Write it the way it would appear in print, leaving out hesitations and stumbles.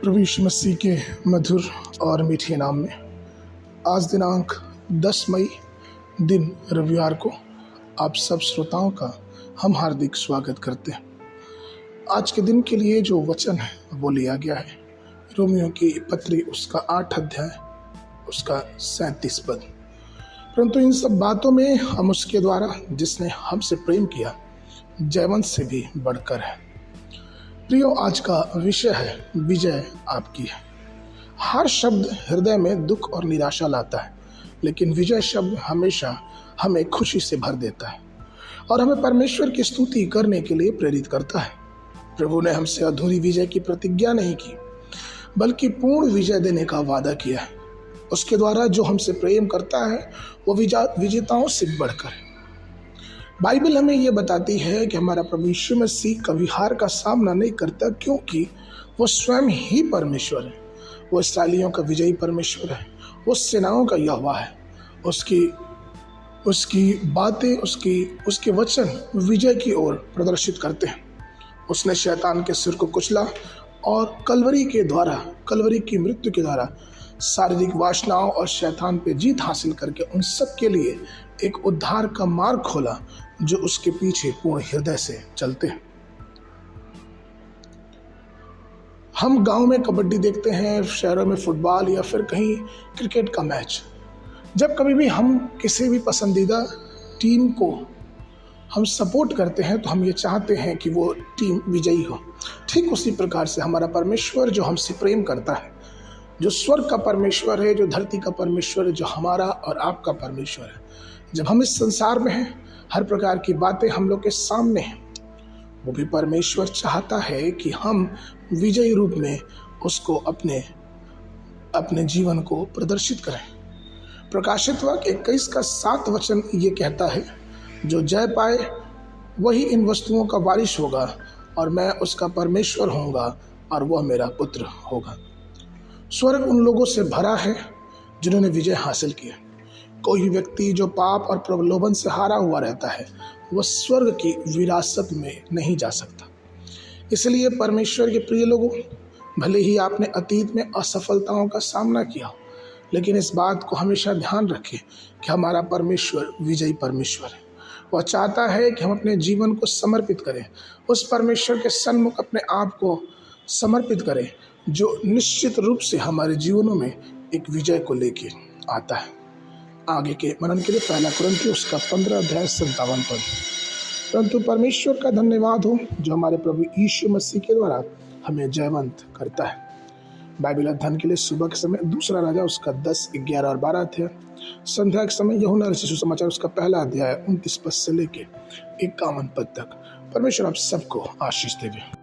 प्रभु यीशु मसीह के मधुर और मीठे नाम में आज दिनांक 10 मई दिन रविवार को आप सब श्रोताओं का हम हार्दिक स्वागत करते हैं। आज के दिन के लिए जो वचन है वो लिया गया है रोमियो की पत्री उसका 8 अध्याय उसका 37 पद। परंतु इन सब बातों में हम उसके द्वारा जिसने हमसे प्रेम किया जयवंत से भी बढ़कर है। प्रियो, आज का विषय है विजय आपकी है। हर शब्द हृदय में दुख और निराशा लाता है, लेकिन विजय शब्द हमेशा हमें खुशी से भर देता है और हमें परमेश्वर की स्तुति करने के लिए प्रेरित करता है। प्रभु ने हमसे अधूरी विजय की प्रतिज्ञा नहीं की, बल्कि पूर्ण विजय देने का वादा किया है। उसके द्वारा जो हमसे प्रेम करता है वो विजेताओं से बढ़कर है। बाइबल हमें ये बताती है कि हमारा प्रभु यीशु मसीह कभी हार का सामना नहीं करता, क्योंकि वो स्वयं ही परमेश्वर है। वो इस्राएलियों का विजयी परमेश्वर है, वो सेनाओं का यहोवा है। उसकी बातें, उसके वचन विजय की ओर प्रदर्शित करते हैं। उसने शैतान के सिर को कुचला और कलवरी की मृत्यु के द्वारा शारीरिक वासनाओं और शैतान पे जीत हासिल करके उन सब के लिए एक उद्धार का मार्ग खोला जो उसके पीछे पूर्ण हृदय से चलते हैं। हम गांव में कबड्डी देखते हैं, शहरों में फुटबॉल या फिर कहीं क्रिकेट का मैच। जब कभी भी हम किसी भी पसंदीदा टीम को हम सपोर्ट करते हैं तो हम ये चाहते हैं कि वो टीम विजयी हो। ठीक उसी प्रकार से हमारा परमेश्वर जो हमसे प्रेम करता है, जो स्वर्ग का परमेश्वर है, जो धरती का परमेश्वर है, जो हमारा और आपका परमेश्वर है, जब हम इस संसार में हैं, हर प्रकार की बातें हम लोग के सामने हैं, वो भी परमेश्वर चाहता है कि हम विजयी रूप में उसको अपने जीवन को प्रदर्शित करें। प्रकाशित वाक्य 21 का 7 वचन ये कहता है, जो जय पाए वही इन वस्तुओं का वारिस होगा और मैं उसका परमेश्वर होऊंगा और वह मेरा पुत्र होगा। स्वर्ग उन लोगों से भरा है जिन्होंने विजय हासिल किया। कोई भी व्यक्ति जो पाप और प्रलोभन से हारा हुआ रहता है वह स्वर्ग की विरासत में नहीं जा सकता। इसलिए परमेश्वर के प्रिय लोगों, भले ही आपने अतीत में असफलताओं का सामना किया, लेकिन इस बात को हमेशा ध्यान रखें कि हमारा परमेश्वर विजयी परमेश्वर है। वह चाहता है कि हम अपने जीवन को समर्पित करें, उस परमेश्वर के सन्मुख अपने आप को समर्पित करें जो निश्चित रूप से हमारे जीवनों में एक विजय को लेके आता है। आगे के मनन के लिए 1 कुरिन्थियों उसका 15 अध्याय 57 पद। परंतु परमेश्वर का धन्यवाद हो जो हमारे प्रभु यीशु मसीह के द्वारा हमें जयवंत करता है। बाइबल अध्ययन के लिए सुबह के समय 2 राजा उसका 10, 11 और 12 अध्याय, संध्या के समय यूहन्ना रचित सुसमाचार उसका 1 अध्याय 29 पद से लेके 51 पद तक। परमेश्वर आप सबको आशीष देवे।